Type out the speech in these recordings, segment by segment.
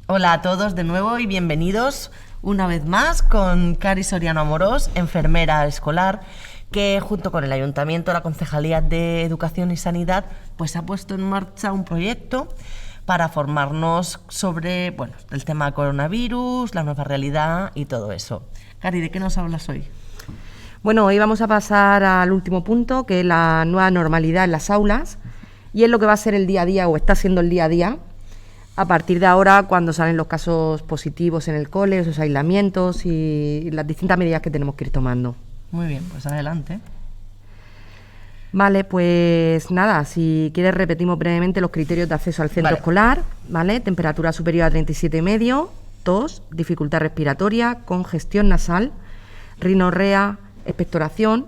Hola a todos de nuevo y bienvenidos una vez más con Cari Soriano Amorós, enfermera escolar, que junto con el Ayuntamiento, la Concejalía de Educación y Sanidad, pues ha puesto en marcha un proyecto para formarnos sobre, el tema coronavirus, la nueva realidad y todo eso. Cari, ¿de qué nos hablas hoy? Bueno, hoy vamos a pasar al último punto, que es la nueva normalidad en las aulas, y es lo que va a ser el día a día, o está siendo el día a día, a partir de ahora, cuando salen los casos positivos en el cole, esos aislamientos y las distintas medidas que tenemos que ir tomando. Muy bien, pues adelante. Vale, pues nada, si quieres repetimos brevemente los criterios de acceso al centro escolar, ¿vale? Temperatura superior a 37,5, tos, dificultad respiratoria, congestión nasal, rinorrea, expectoración,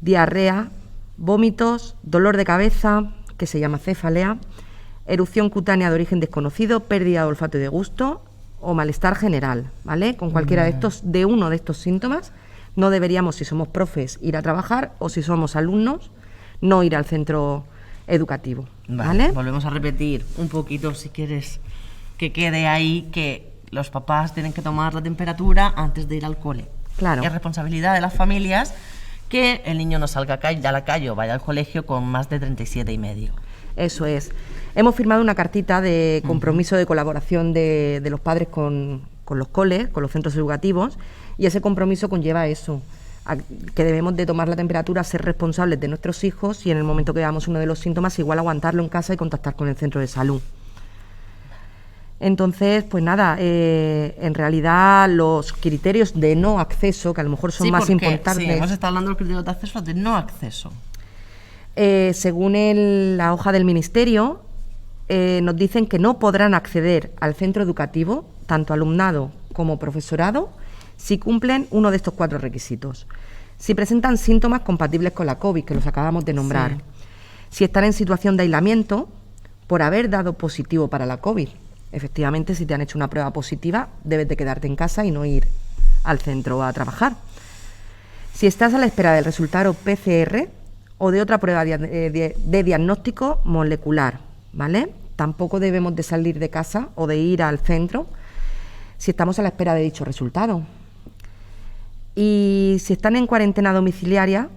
diarrea, vómitos, dolor de cabeza, que se llama cefalea, erupción cutánea de origen desconocido, pérdida de olfato y de gusto o malestar general, ¿vale? Con cualquiera de uno de estos síntomas no deberíamos, si somos profes, ir a trabajar, o si somos alumnos, no ir al centro educativo, ¿vale? Volvemos a repetir un poquito, si quieres que quede ahí, que los papás tienen que tomar la temperatura antes de ir al cole. Claro. Es responsabilidad de las familias que el niño no salga a la calle o vaya al colegio con más de 37,5. Eso es. Hemos firmado una cartita de compromiso de colaboración de los padres con los coles, con los centros educativos, y ese compromiso conlleva eso, que debemos de tomar la temperatura, ser responsables de nuestros hijos y en el momento que veamos uno de los síntomas, igual aguantarlo en casa y contactar con el centro de salud. Entonces, pues nada, en realidad los criterios de no acceso, que a lo mejor son más importantes... Sí, hemos estado hablando de los criterios de acceso, de no acceso. Según la hoja del Ministerio, nos dicen que no podrán acceder al centro educativo, tanto alumnado como profesorado, si cumplen uno de estos 4 requisitos. Si presentan síntomas compatibles con la COVID, que los acabamos de nombrar. Sí. Si están en situación de aislamiento por haber dado positivo para la COVID. Efectivamente, si te han hecho una prueba positiva, debes de quedarte en casa y no ir al centro a trabajar. Si estás a la espera del resultado PCR o de otra prueba de diagnóstico molecular, ¿vale? Tampoco debemos de salir de casa o de ir al centro si estamos a la espera de dicho resultado. Y si están en cuarentena domiciliaria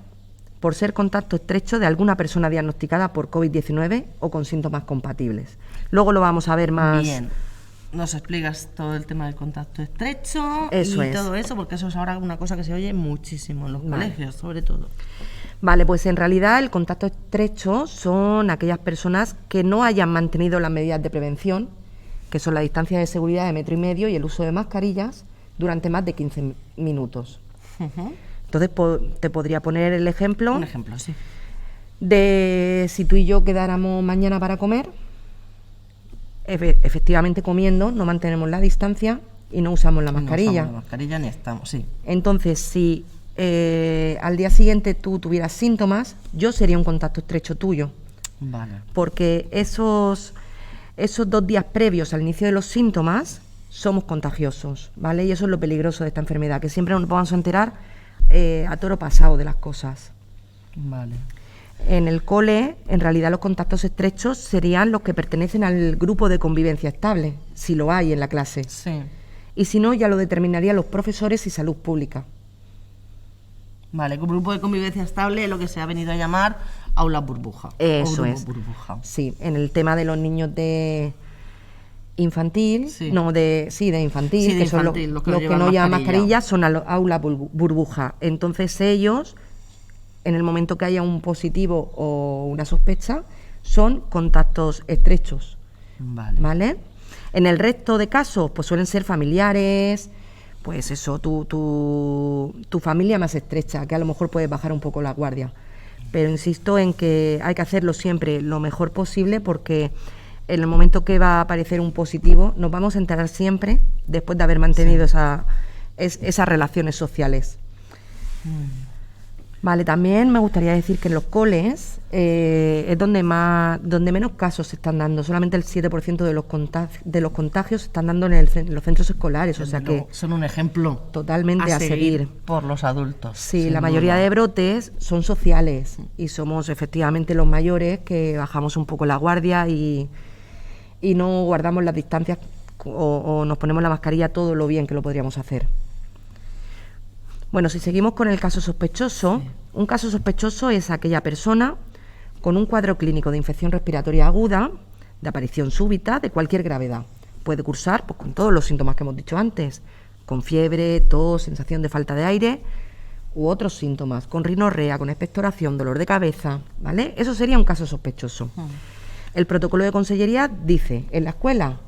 por ser contacto estrecho de alguna persona diagnosticada por COVID-19 o con síntomas compatibles. Luego lo vamos a ver más. Bien, nos explicas todo el tema del contacto estrecho todo eso, porque eso es ahora una cosa que se oye muchísimo en los colegios, sobre todo. Vale, pues en realidad el contacto estrecho son aquellas personas que no hayan mantenido las medidas de prevención, que son la distancia de seguridad de 1,5 metros y el uso de mascarillas durante más de 15 minutos. Entonces te podría poner el ejemplo. Un ejemplo, sí. De si tú y yo quedáramos mañana para comer, efectivamente comiendo, no mantenemos la distancia y no usamos la mascarilla. No usamos la mascarilla ni estamos, sí. Entonces, si al día siguiente tú tuvieras síntomas, yo sería un contacto estrecho tuyo. Vale. Porque esos 2 días previos al inicio de los síntomas somos contagiosos, ¿vale? Y eso es lo peligroso de esta enfermedad, que siempre nos vamos a enterar a toro pasado de las cosas. Vale. En el cole, en realidad los contactos estrechos serían los que pertenecen al grupo de convivencia estable, si lo hay en la clase. Sí. Y si no, ya lo determinarían los profesores y salud pública. Vale, el grupo de convivencia estable es lo que se ha venido a llamar aula burbuja. Eso es. Burbuja. Sí, en el tema de los niños de infantil, sí. de infantil, sí, de que infantil, son los que no llevan mascarilla, son aula burbuja. Entonces ellos, en el momento que haya un positivo o una sospecha, son contactos estrechos. ¿Vale? En el resto de casos, pues suelen ser familiares, pues eso, tu familia más estrecha, que a lo mejor puedes bajar un poco la guardia. Pero insisto en que hay que hacerlo siempre lo mejor posible, porque en el momento que va a aparecer un positivo, nos vamos a enterar siempre después de haber mantenido esas relaciones sociales. Vale, también me gustaría decir que en los coles es donde menos casos se están dando. Solamente el 7% de los contagios se están dando en los centros escolares. O sea que son un ejemplo totalmente a seguir por los adultos. Sí, la mayoría de brotes son sociales y somos efectivamente los mayores que bajamos un poco la guardia y no guardamos las distancias o nos ponemos la mascarilla todo lo bien que lo podríamos hacer. Bueno, si seguimos con el caso sospechoso, un caso sospechoso es aquella persona con un cuadro clínico de infección respiratoria aguda, de aparición súbita, de cualquier gravedad. Puede cursar pues, con todos los síntomas que hemos dicho antes, con fiebre, tos, sensación de falta de aire u otros síntomas, con rinorrea, con expectoración, dolor de cabeza, ¿vale? Eso sería un caso sospechoso. El protocolo de consellería dice, en la escuela,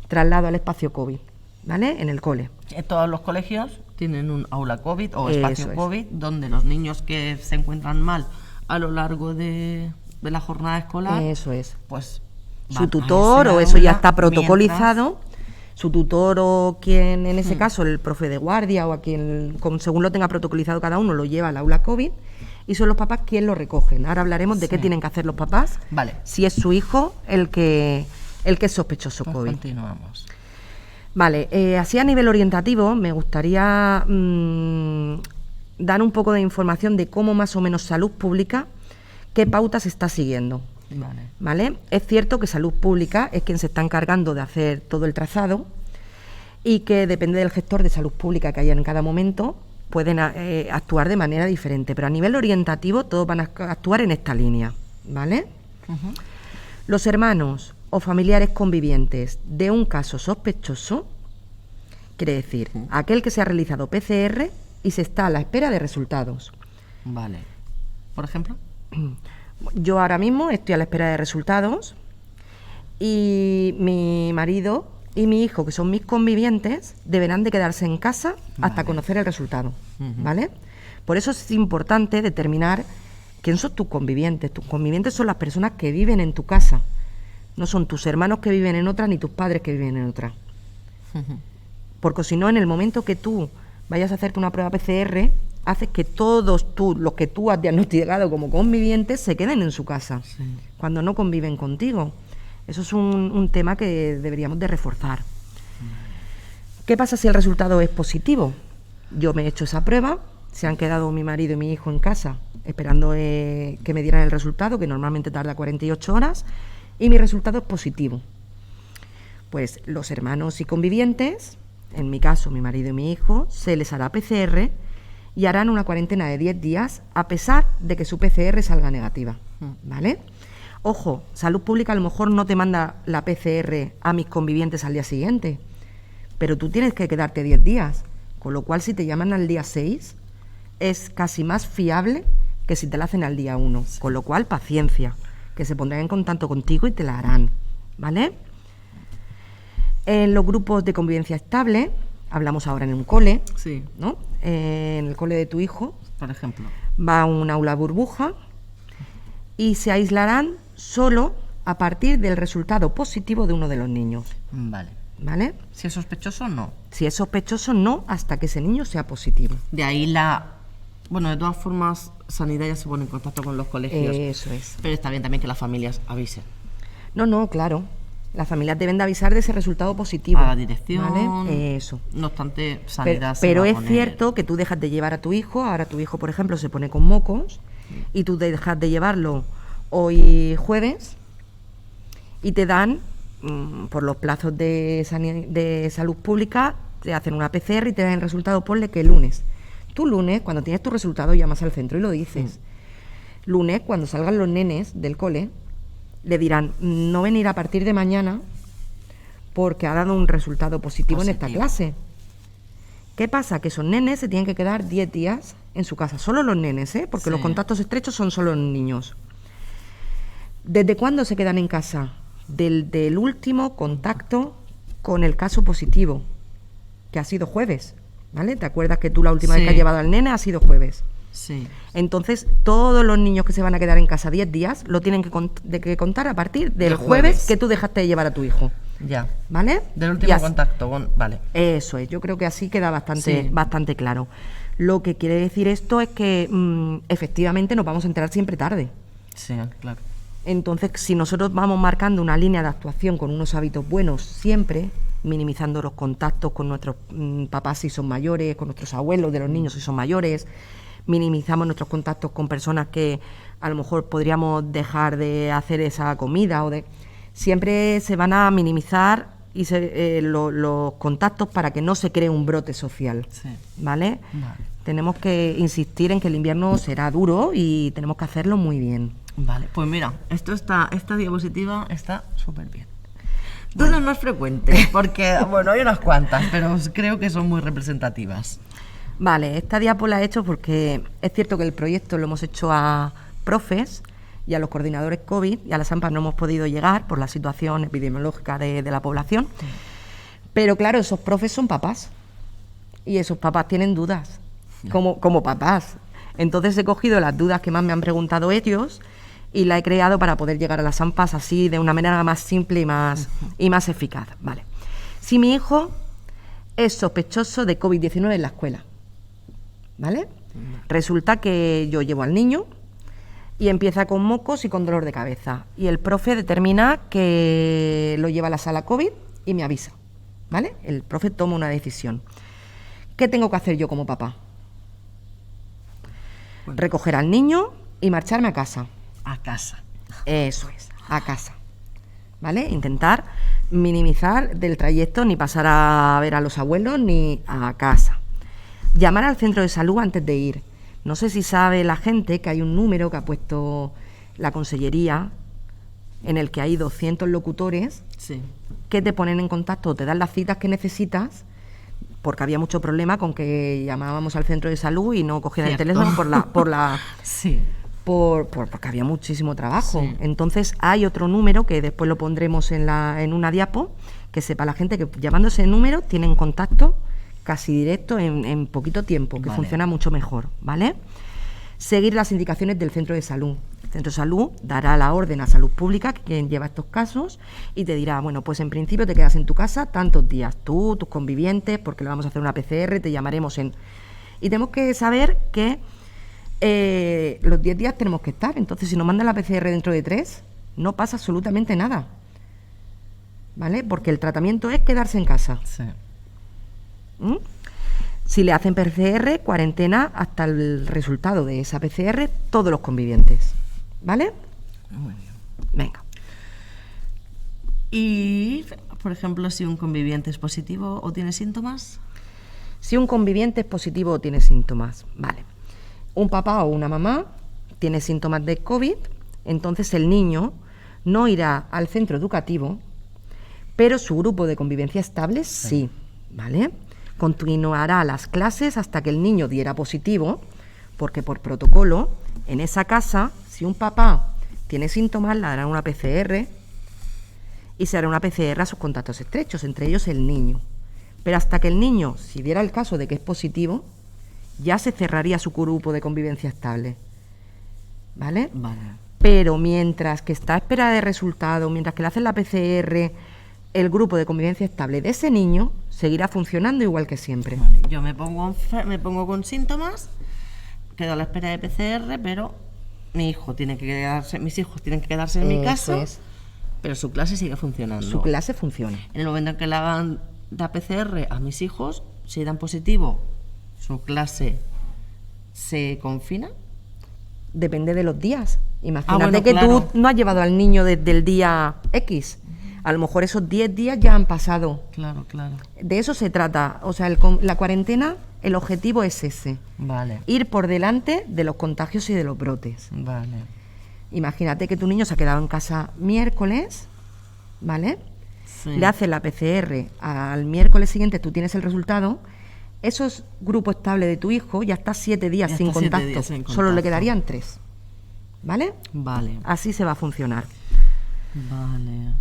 traslado al espacio COVID, ¿vale? En el cole. Todos los colegios tienen un aula COVID o espacio Eso COVID, donde los niños que se encuentran mal a lo largo de la jornada escolar, Eso es. pues Su tutor, o eso ya está protocolizado, su tutor o quien, en ese caso, el profe de guardia o a quien, según lo tenga protocolizado cada uno, lo lleva al aula COVID, y son los papás quien lo recogen. Ahora hablaremos de qué tienen que hacer los papás, Vale. si es su hijo el que es sospechoso Pues COVID. continuamos. Vale, así a nivel orientativo me gustaría dar un poco de información de cómo más o menos Salud Pública, qué pautas está siguiendo. ¿Vale? Es cierto que Salud Pública es quien se está encargando de hacer todo el trazado y que depende del gestor de Salud Pública que haya en cada momento, pueden actuar de manera diferente, pero a nivel orientativo todos van a actuar en esta línea, ¿vale? Los hermanos o familiares convivientes de un caso sospechoso, quiere decir, aquel que se ha realizado PCR y se está a la espera de resultados. Vale. ¿Por ejemplo? Yo ahora mismo estoy a la espera de resultados y mi marido y mi hijo, que son mis convivientes, deberán de quedarse en casa hasta conocer el resultado, ¿vale? Por eso es importante determinar quién son tus convivientes. Tus convivientes son las personas que viven en tu casa, no son tus hermanos que viven en otra ni tus padres que viven en otra. Porque si no, en el momento que tú vayas a hacerte una prueba PCR, haces que todos los que tú has diagnosticado como convivientes se queden en su casa, cuando no conviven contigo. Eso es un tema que deberíamos de reforzar. ¿Qué pasa si el resultado es positivo? Yo me he hecho esa prueba, se han quedado mi marido y mi hijo en casa esperando que me dieran el resultado, que normalmente tarda 48 horas, y mi resultado es positivo. Pues los hermanos y convivientes, en mi caso mi marido y mi hijo, se les hará PCR y harán una cuarentena de 10 días a pesar de que su PCR salga negativa, ¿vale? Ojo, Salud Pública a lo mejor no te manda la PCR a mis convivientes al día siguiente, pero tú tienes que quedarte 10 días, con lo cual si te llaman al día 6 es casi más fiable que si te la hacen al día 1, con lo cual paciencia, que se pondrán en contacto contigo y te la harán, ¿vale? En los grupos de convivencia estable, hablamos ahora en un cole, ¿no? En el cole de tu hijo, por ejemplo, va a un aula burbuja y se aislarán solo a partir del resultado positivo de uno de los niños. ¿Vale? Si es sospechoso, no. Si es sospechoso, no, hasta que ese niño sea positivo. De ahí bueno, de todas formas, Sanidad ya se pone en contacto con los colegios. Eso es. Pero está bien también que las familias avisen. No, claro. Las familias deben de avisar de ese resultado positivo. A la dirección. ¿Vale? Eso. No obstante, Sanidad Pero se va a es poner... cierto que tú dejas de llevar a tu hijo, ahora tu hijo, por ejemplo, se pone con mocos, y tú dejas de llevarlo hoy jueves, y te dan, por los plazos de Salud Pública, te hacen una PCR y te dan el resultado, ponle que el lunes. Tú lunes, cuando tienes tu resultado, llamas al centro y lo dices. Lunes, cuando salgan los nenes del cole, le dirán, no venir a partir de mañana porque ha dado un resultado positivo en esta clase. ¿Qué pasa? Que esos nenes se tienen que quedar 10 días en su casa, solo los nenes, porque los contactos estrechos son solo los niños. ¿Desde cuándo se quedan en casa? Del último contacto con el caso positivo, que ha sido jueves, ¿vale? ¿Te acuerdas que tú la última vez que has llevado al nene ha sido jueves? Sí. Entonces, todos los niños que se van a quedar en casa 10 días lo tienen que contar a partir del jueves que tú dejaste de llevar a tu hijo. Ya. ¿Vale? Del último contacto. Vale. Eso es, yo creo que así queda bastante claro. Lo que quiere decir esto es que efectivamente nos vamos a enterar siempre tarde. Sí, claro. Entonces, si nosotros vamos marcando una línea de actuación con unos hábitos buenos siempre, minimizando los contactos con nuestros papás si son mayores, con nuestros abuelos de los niños si son mayores, minimizamos nuestros contactos con personas que a lo mejor podríamos dejar de hacer esa comida siempre se van a minimizar y los contactos para que no se cree un brote social, Sí. ¿vale? Vale. Tenemos que insistir en que el invierno será duro y tenemos que hacerlo muy bien. Vale, pues mira, esta diapositiva está súper bien. Dudas más frecuentes, porque, bueno, hay unas cuantas, pero creo que son muy representativas. Vale, esta diapo la he hecho porque es cierto que el proyecto lo hemos hecho a profes y a los coordinadores COVID, y a las AMPAs no hemos podido llegar por la situación epidemiológica de la población. Sí. Pero claro, esos profes son papás y esos papás tienen dudas, como papás. Entonces he cogido las dudas que más me han preguntado ellos y la he creado para poder llegar a las AMPAs así de una manera más simple y más eficaz. Vale. Si mi hijo es sospechoso de COVID-19 en la escuela, ¿vale? Resulta que yo llevo al niño y empieza con mocos y con dolor de cabeza. Y el profe determina que lo lleva a la sala COVID y me avisa, ¿vale? El profe toma una decisión. ¿Qué tengo que hacer yo como papá? Bueno. Recoger al niño y marcharme a casa. A casa. Eso es, a casa. ¿Vale? Intentar minimizar del trayecto, ni pasar a ver a los abuelos, ni a casa. Llamar al centro de salud antes de ir. No sé si sabe la gente que hay un número que ha puesto la consellería en el que hay 200 locutores sí. que te ponen en contacto, te dan las citas que necesitas, porque había mucho problema con que llamábamos al centro de salud y no cogían el teléfono sí. porque había muchísimo trabajo. Sí. Entonces hay otro número que después lo pondremos en una diapo, que sepa la gente que llamando ese número tienen contacto casi directo en poquito tiempo, que funciona mucho mejor, ¿vale? Seguir las indicaciones del centro de salud. El centro de salud dará la orden a Salud Pública, quien lleva estos casos, y te dirá, bueno, pues en principio te quedas en tu casa tantos días, tú, tus convivientes, porque le vamos a hacer una PCR, te llamaremos en... Y tenemos que saber que los 10 días tenemos que estar, entonces si nos mandan la PCR dentro de 3, no pasa absolutamente nada, ¿vale? Porque el tratamiento es quedarse en casa. Sí. Si le hacen PCR, cuarentena hasta el resultado de esa PCR, todos los convivientes, ¿vale? Muy bien. Venga. Y, por ejemplo, si un conviviente es positivo o tiene síntomas. Si un conviviente es positivo o tiene síntomas, vale. Un papá o una mamá tiene síntomas de COVID, entonces el niño no irá al centro educativo, pero su grupo de convivencia estable sí, ¿vale? Continuará las clases hasta que el niño diera positivo, porque por protocolo, en esa casa, si un papá tiene síntomas, le harán una PCR y se hará una PCR a sus contactos estrechos, entre ellos el niño. Pero hasta que el niño, si diera el caso de que es positivo, ya se cerraría su grupo de convivencia estable, ¿vale? Vale. Pero mientras que está a espera de resultado, mientras que le hacen la PCR, el grupo de convivencia estable de ese niño seguirá funcionando igual que siempre. Vale, yo me pongo con síntomas, quedo a la espera de PCR, pero mis hijos tienen que quedarse en mi casa, pero su clase sigue funcionando. Su clase funciona. En el momento en que le hagan la PCR a mis hijos, si dan positivo, su clase se confina. Depende de los días. Imagínate bueno, que claro. tú no has llevado al niño desde el día X. A lo mejor esos 10 días ya han pasado. Claro. De eso se trata. O sea, la cuarentena, el objetivo es ese. Vale. Ir por delante de los contagios y de los brotes. Vale. Imagínate que tu niño se ha quedado en casa miércoles, ¿vale? Sí. Le haces la PCR al miércoles siguiente, tú tienes el resultado. Esos grupos estables de tu hijo ya está 7 días sin contacto. Solo le quedarían 3. ¿Vale? Vale. Así se va a funcionar. Vale.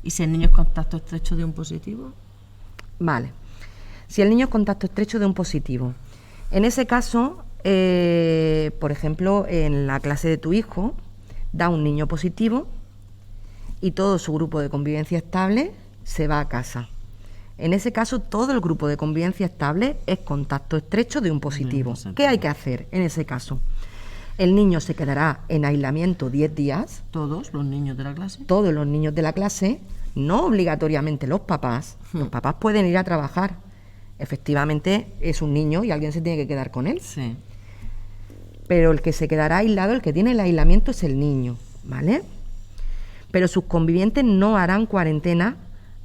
¿Y si el niño es contacto estrecho de un positivo? Vale. Si el niño es contacto estrecho de un positivo, en ese caso, por ejemplo, en la clase de tu hijo, da un niño positivo y todo su grupo de convivencia estable se va a casa. En ese caso, todo el grupo de convivencia estable es contacto estrecho de un positivo. ¿Qué hay que hacer en ese caso? El niño se quedará en aislamiento 10 días. ¿Todos los niños de la clase? Todos los niños de la clase, no obligatoriamente los papás. Los papás pueden ir a trabajar. Efectivamente, es un niño y alguien se tiene que quedar con él. Sí. Pero el que se quedará aislado, el que tiene el aislamiento es el niño, ¿vale? Pero sus convivientes no harán cuarentena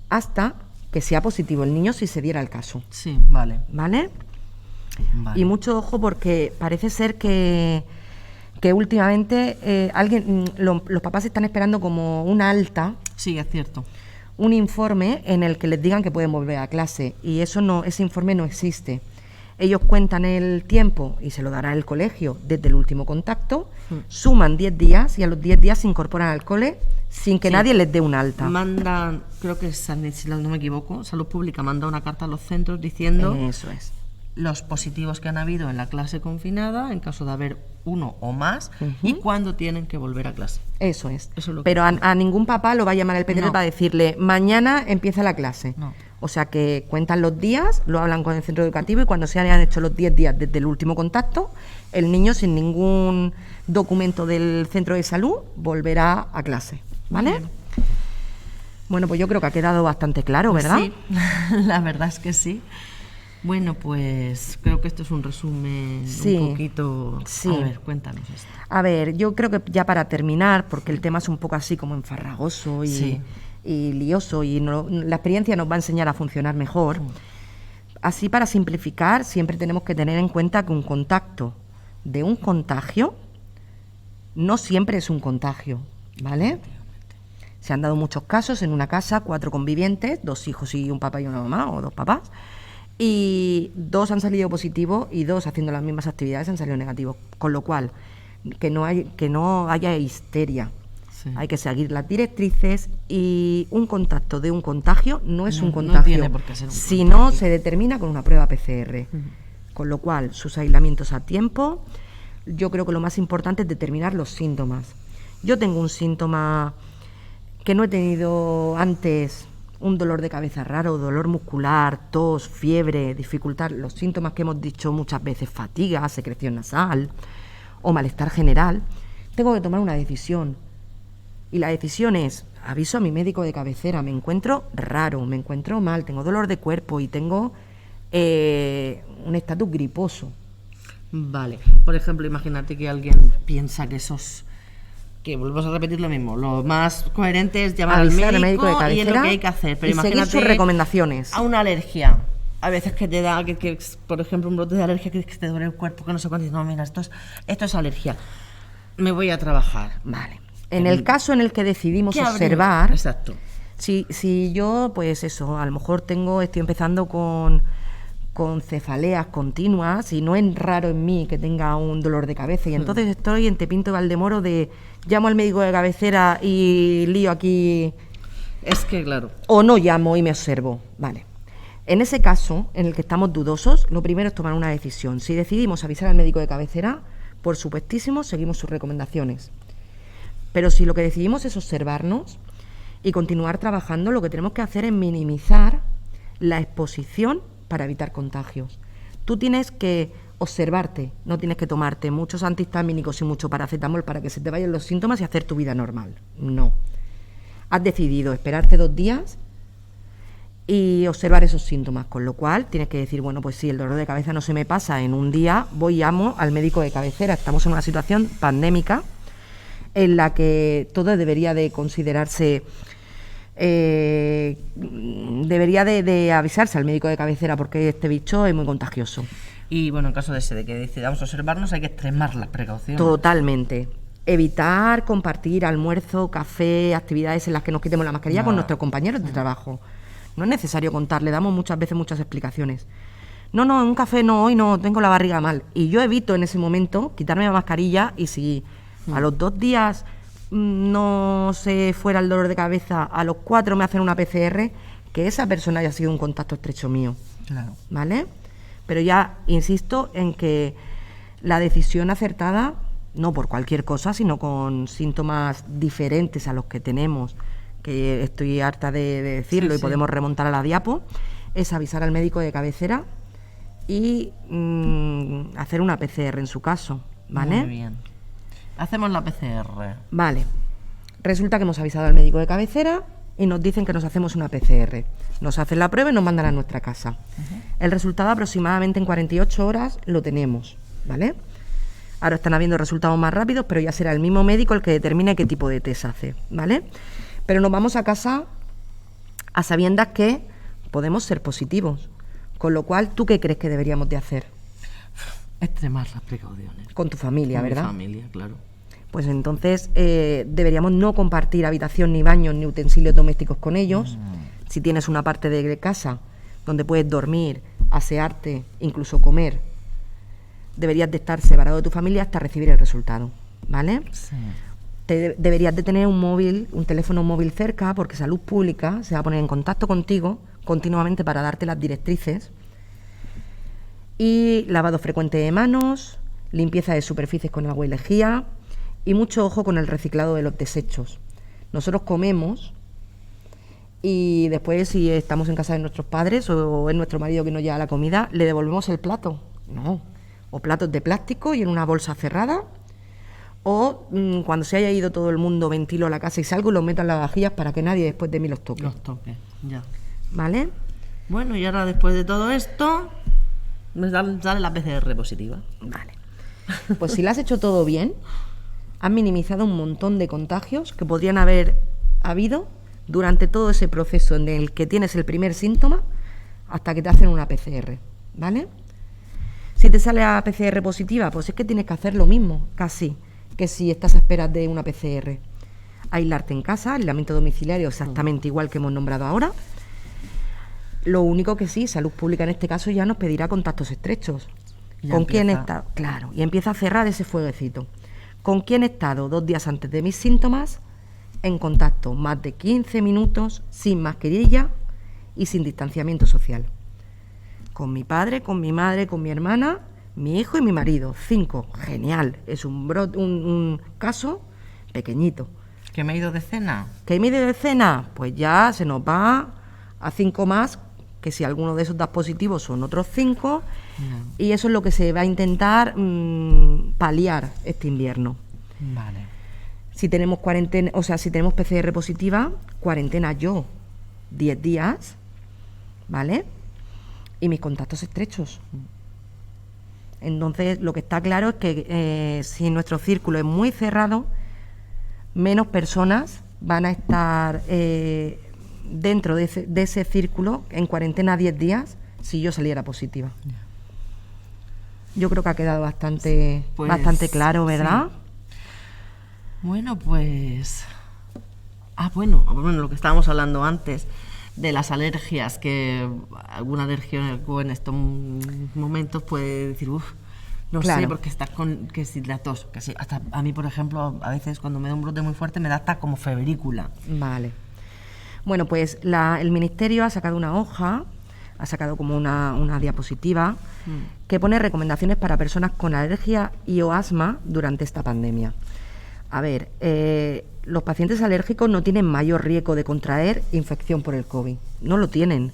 hasta que sea positivo el niño si se diera el caso. Sí, vale. ¿Vale? Vale. Y mucho ojo porque parece ser que últimamente los papás están esperando como una alta, Sí, es cierto. un informe en el que les digan que pueden volver a clase, y ese informe no existe. Ellos cuentan el tiempo y se lo dará el colegio desde el último contacto, suman 10 días y a los 10 días se incorporan al cole sin que Sí. nadie les dé un alta. Mandan, creo que si no me equivoco, Salud Pública manda una carta a los centros diciendo Eso es. los positivos que han habido en la clase confinada, en caso de haber uno o más, y cuándo tienen que volver a clase. Eso es. Eso es lo que Pero a ningún papá lo va a llamar el PTR No. para decirle, mañana empieza la clase. No. O sea que cuentan los días, lo hablan con el centro educativo y cuando se hayan hecho los 10 días desde el último contacto, el niño sin ningún documento del centro de salud volverá a clase. ¿Vale? Bien. Bueno, pues yo creo que ha quedado bastante claro, ¿verdad? Sí, la verdad es que sí. Bueno, pues creo que esto es un resumen Sí, un poquito... sí. A ver, cuéntanos esto. A ver, yo creo que ya para terminar, porque el tema es un poco así como enfarragoso Sí. y lioso y la experiencia nos va a enseñar a funcionar mejor. Así, para simplificar, siempre tenemos que tener en cuenta que un contacto de un contagio no siempre es un contagio, ¿vale? Se han dado muchos casos en una casa, 4 convivientes, 2 hijos y un papá y una mamá, o 2 papás, y 2 han salido positivos y 2 haciendo las mismas actividades han salido negativos. Con lo cual, que no haya histeria. Sí. Hay que seguir las directrices y un contacto de un contagio no es No, un no contagio, tiene por qué ser un si contagio. no se determina con una prueba PCR. Con lo cual, sus aislamientos a tiempo. Yo creo que lo más importante es determinar los síntomas. Yo tengo un síntoma que no he tenido antes, un dolor de cabeza raro, dolor muscular, tos, fiebre, dificultad, los síntomas que hemos dicho muchas veces, fatiga, secreción nasal o malestar general. Tengo que tomar una decisión. Y la decisión es, aviso a mi médico de cabecera, me encuentro raro, me encuentro mal, tengo dolor de cuerpo y tengo un estatus griposo. Vale. Por ejemplo, imagínate que alguien piensa que que volvemos a repetir lo mismo. Lo más coherente es llamar Avisar al médico de y es lo cabecera que hay que hacer. Pero y seguir imagínate sus recomendaciones. a una alergia. A veces que te da, por ejemplo, un brote de alergia que te duele el cuerpo, que no sé cuánto. Y dices, no, mira, esto es alergia. Me voy a trabajar. Vale. En el caso en el que decidimos ¿Qué habría? observar, Exacto. si yo, pues eso, a lo mejor estoy empezando con cefaleas continuas y no es raro en mí que tenga un dolor de cabeza y entonces estoy en Tepinto y Valdemoro de llamo al médico de cabecera y lío aquí, Es que, claro. o no llamo y me observo. Vale. En ese caso, en el que estamos dudosos, lo primero es tomar una decisión. Si decidimos avisar al médico de cabecera, por supuestísimo, seguimos sus recomendaciones. Pero si lo que decidimos es observarnos y continuar trabajando, lo que tenemos que hacer es minimizar la exposición para evitar contagios. Tú tienes que observarte, no tienes que tomarte muchos antihistamínicos y mucho paracetamol para que se te vayan los síntomas y hacer tu vida normal. No. Has decidido esperarte 2 días y observar esos síntomas, con lo cual tienes que decir, bueno, pues sí, el dolor de cabeza no se me pasa en un día, voy y llamo al médico de cabecera. Estamos en una situación pandémica en la que todo debería de considerarse, debería de avisarse al médico de cabecera porque este bicho es muy contagioso. Y bueno, en caso de que decidamos observarnos, hay que extremar las precauciones. Totalmente. Evitar compartir almuerzo, café, actividades en las que nos quitemos la mascarilla con nuestros compañeros de trabajo. No es necesario contar, le damos muchas veces muchas explicaciones. No, un café no, hoy no, tengo la barriga mal. Y yo evito en ese momento quitarme la mascarilla y si a los 2 días no se fuera el dolor de cabeza, a los 4 me hacen una PCR, que esa persona haya sido un contacto estrecho mío. Claro. ¿Vale? Pero ya insisto en que la decisión acertada, no por cualquier cosa, sino con síntomas diferentes a los que tenemos, que estoy harta de decirlo y podemos remontar a la diapo, es avisar al médico de cabecera y hacer una PCR en su caso, ¿vale? Muy bien. Hacemos la PCR. Vale. Resulta que hemos avisado al médico de cabecera y nos dicen que nos hacemos una PCR. Nos hacen la prueba y nos mandan a nuestra casa. El resultado aproximadamente en 48 horas lo tenemos, ¿vale? Ahora están habiendo resultados más rápidos, pero ya será el mismo médico el que determine qué tipo de test hace, ¿vale? Pero nos vamos a casa a sabiendas que podemos ser positivos. Con lo cual, ¿tú qué crees que deberíamos de hacer? Extremar las precauciones. Con tu familia, Con ¿verdad? Mi familia, claro. Pues entonces deberíamos no compartir habitación, ni baños, ni utensilios domésticos con ellos. Si tienes una parte de casa donde puedes dormir, asearte, incluso comer, deberías de estar separado de tu familia hasta recibir el resultado, ¿vale? Sí. Deberías de tener un teléfono móvil cerca, porque Salud Pública se va a poner en contacto contigo continuamente para darte las directrices. Y lavado frecuente de manos, limpieza de superficies con agua y lejía y mucho ojo con el reciclado de los desechos. Nosotros comemos y después, si estamos en casa de nuestros padres o es nuestro marido que nos lleva la comida, le devolvemos el plato. No. O platos de plástico y en una bolsa cerrada. O cuando se haya ido todo el mundo, ventilo la casa y salgo y los meto en las vajillas para que nadie después de mí los toque. Los toques, ya. ¿Vale? Bueno, y ahora después de todo esto, me sale la PCR positiva. Vale. Pues si lo has hecho todo bien, has minimizado un montón de contagios que podrían haber habido durante todo ese proceso en el que tienes el primer síntoma hasta que te hacen una PCR, ¿vale? Si te sale la PCR positiva, pues es que tienes que hacer lo mismo, casi, que si estás a esperas de una PCR. Aislarte en casa, aislamiento domiciliario exactamente igual que hemos nombrado ahora. Lo único que sí, Salud Pública en este caso ya nos pedirá contactos estrechos. Ya ¿Con quién he empieza. estado? Claro, y empieza a cerrar ese fueguecito. ¿Con quién he estado 2 días antes de mis síntomas? En contacto más de 15 minutos, sin mascarilla y sin distanciamiento social. Con mi padre, con mi madre, con mi hermana, mi hijo y mi marido. 5. Genial. Es un caso pequeñito. ¿Que me he ido de cena? ¿Qué mide de cena? Pues ya se nos va a 5 más, que si alguno de esos da positivo son otros 5, y eso es lo que se va a intentar paliar este invierno. Vale. Si tenemos cuarentena, o sea, si tenemos PCR positiva, cuarentena yo 10 días, ¿vale? Y mis contactos estrechos. Entonces, lo que está claro es que si nuestro círculo es muy cerrado, menos personas van a estar dentro de ese círculo en cuarentena 10 días si yo saliera positiva. Yo creo que ha quedado bastante claro, ¿verdad? Sí. Bueno, pues... bueno, lo que estábamos hablando antes de las alergias, que alguna alergia en estos momentos puede decir, no Claro. sé, porque estás que si la tos, que si, hasta a mí, por ejemplo, a veces cuando me da un brote muy fuerte me da hasta como febrícula. Vale. Bueno, pues el Ministerio ha sacado una hoja, ha sacado como una diapositiva que pone recomendaciones para personas con alergia y o asma durante esta pandemia. A ver, los pacientes alérgicos no tienen mayor riesgo de contraer infección por el COVID, no lo tienen.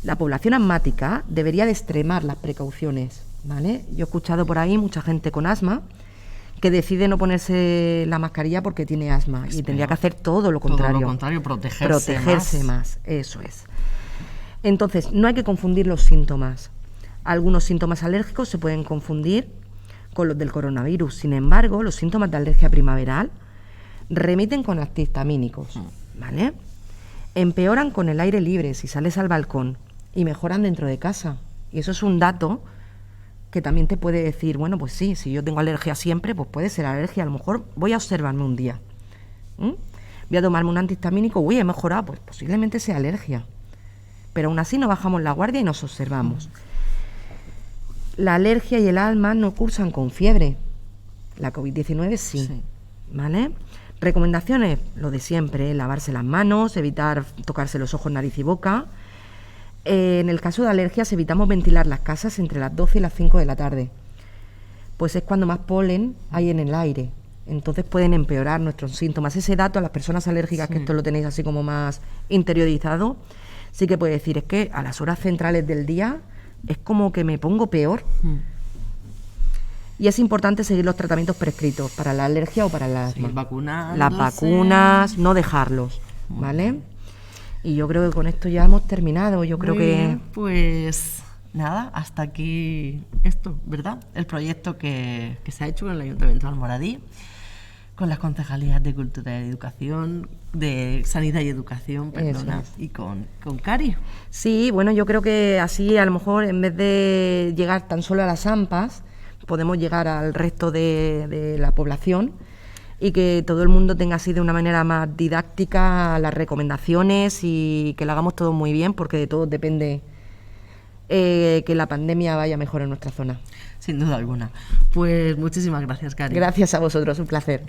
La población asmática debería de extremar las precauciones, ¿vale? Yo he escuchado por ahí mucha gente con asma que decide no ponerse la mascarilla porque tiene asma y tendría que hacer todo lo contrario. Todo lo contrario, protegerse más. Eso es. Entonces, no hay que confundir los síntomas. Algunos síntomas alérgicos se pueden confundir con los del coronavirus. Sin embargo, los síntomas de alergia primaveral remiten con antihistamínicos, ¿vale? Empeoran con el aire libre si sales al balcón y mejoran dentro de casa. Y eso es un dato que también te puede decir, bueno, pues sí, si yo tengo alergia siempre, pues puede ser alergia. A lo mejor voy a observarme un día. Voy a tomarme un antihistamínico, he mejorado, pues posiblemente sea alergia. Pero aún así no bajamos la guardia y nos observamos. La alergia y el asma no cursan con fiebre. La COVID-19 sí. ¿Vale? Recomendaciones, lo de siempre, lavarse las manos, evitar tocarse los ojos, nariz y boca. En el caso de alergias, evitamos ventilar las casas entre las 12 y las 5 de la tarde, pues es cuando más polen hay en el aire. Entonces pueden empeorar nuestros síntomas. Ese dato a las personas alérgicas, que esto lo tenéis así como más interiorizado, sí que puede decir, es que a las horas centrales del día es como que me pongo peor. Y es importante seguir los tratamientos prescritos para la alergia o para el asma. Las vacunas, no dejarlos, ¿vale? Y yo creo que con esto ya hemos terminado. Yo creo que... Pues nada, hasta aquí esto, ¿verdad? El proyecto que se ha hecho con el Ayuntamiento de Almoradí. con las concejalías de Cultura y Educación, de Sanidad y Educación, perdona, Eso es. y con Cari. Sí, bueno, yo creo que así a lo mejor en vez de llegar tan solo a las AMPAs, podemos llegar al resto de la población y que todo el mundo tenga así de una manera más didáctica las recomendaciones y que lo hagamos todo muy bien, porque de todo depende que la pandemia vaya mejor en nuestra zona. Sin duda alguna. Pues muchísimas gracias, Cari. Gracias a vosotros, un placer.